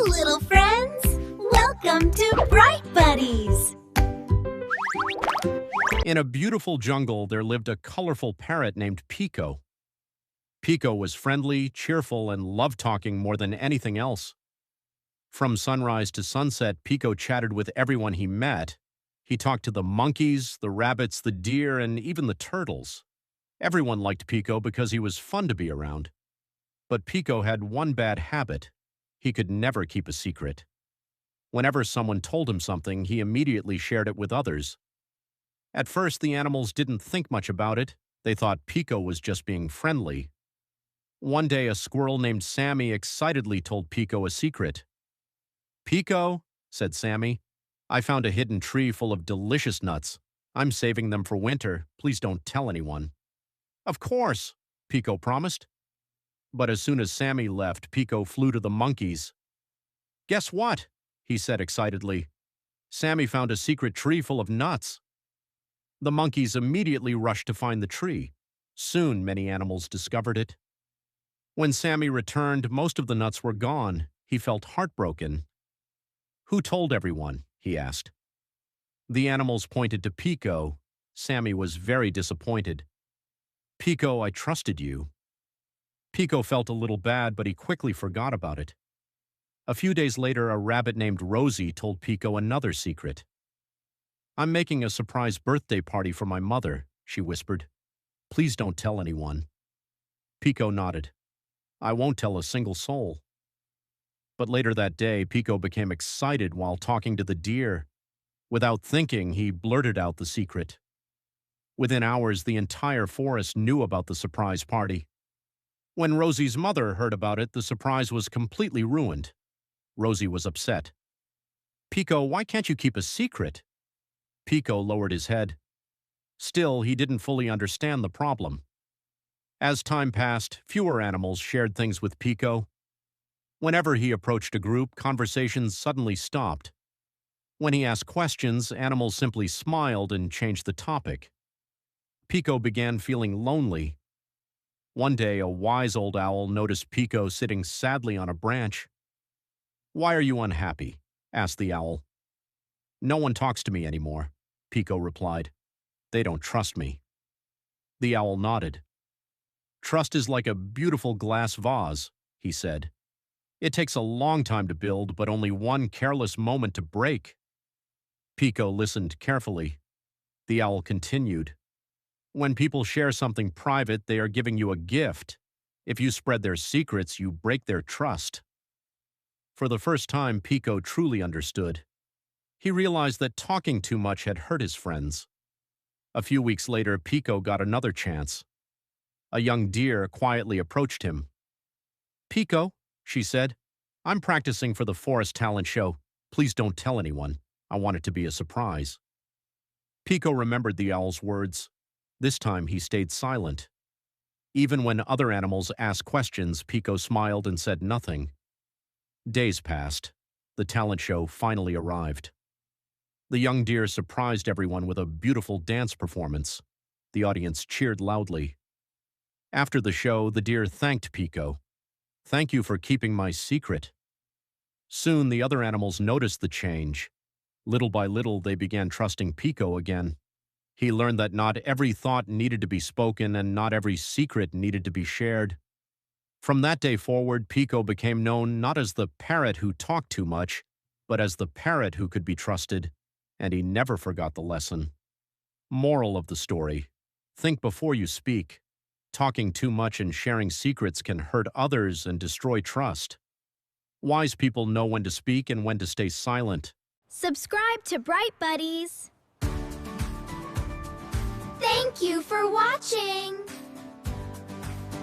little friends! Welcome to Bright Buddies! In a beautiful jungle, there lived a colorful parrot named Pico. Pico was friendly, cheerful, and loved talking more than anything else. From sunrise to sunset, Pico chatted with everyone he met. He talked to the monkeys, the rabbits, the deer, and even the turtles. Everyone liked Pico because he was fun to be around. But Pico had one bad habit. He could never keep a secret. Whenever someone told him something, he immediately shared it with others. At first, the animals didn't think much about it. They thought Pico was just being friendly. One day, a squirrel named Sammy excitedly told Pico a secret. "Pico," said Sammy, "I found a hidden tree full of delicious nuts. I'm saving them for winter. Please don't tell anyone." "Of course," Pico promised. But as soon as Sammy left, Pico flew to the monkeys. "Guess what?" he said excitedly. "Sammy found a secret tree full of nuts." The monkeys immediately rushed to find the tree. Soon, many animals discovered it. When Sammy returned, most of the nuts were gone. He felt heartbroken. "Who told everyone?" he asked. The animals pointed to Pico. Sammy was very disappointed. "Pico, I trusted you." Pico felt a little bad, but he quickly forgot about it. A few days later, a rabbit named Rosie told Pico another secret. "I'm making a surprise birthday party for my mother," she whispered. "Please don't tell anyone." Pico nodded. "I won't tell a single soul." But later that day, Pico became excited while talking to the deer. Without thinking, he blurted out the secret. Within hours, the entire forest knew about the surprise party. When Rosie's mother heard about it, the surprise was completely ruined. Rosie was upset. "Pico, why can't you keep a secret?" Pico lowered his head. Still, he didn't fully understand the problem. As time passed, fewer animals shared things with Pico. Whenever he approached a group, conversations suddenly stopped. When he asked questions, animals simply smiled and changed the topic. Pico began feeling lonely. One day, a wise old owl noticed Pico sitting sadly on a branch. "Why are you unhappy?" asked the owl. "No one talks to me anymore," Pico replied. "They don't trust me." The owl nodded. "Trust is like a beautiful glass vase," he said. "It takes a long time to build, but only one careless moment to break." Pico listened carefully. The owl continued. "When people share something private, they are giving you a gift. If you spread their secrets, you break their trust." For the first time, Pico truly understood. He realized that talking too much had hurt his friends. A few weeks later, Pico got another chance. A young deer quietly approached him. "Pico," she said, "I'm practicing for the forest talent show. Please don't tell anyone. I want it to be a surprise." Pico remembered the owl's words. This time he stayed silent. Even when other animals asked questions, Pico smiled and said nothing. Days passed. The talent show finally arrived. The young deer surprised everyone with a beautiful dance performance. The audience cheered loudly. After the show, the deer thanked Pico. "Thank you for keeping my secret." Soon, the other animals noticed the change. Little by little, they began trusting Pico again. He learned that not every thought needed to be spoken and not every secret needed to be shared. From that day forward, Pico became known not as the parrot who talked too much, but as the parrot who could be trusted, and he never forgot the lesson. Moral of the story: think before you speak. Talking too much and sharing secrets can hurt others and destroy trust. Wise people know when to speak and when to stay silent. Subscribe to Bright Buddies! Thank you for watching!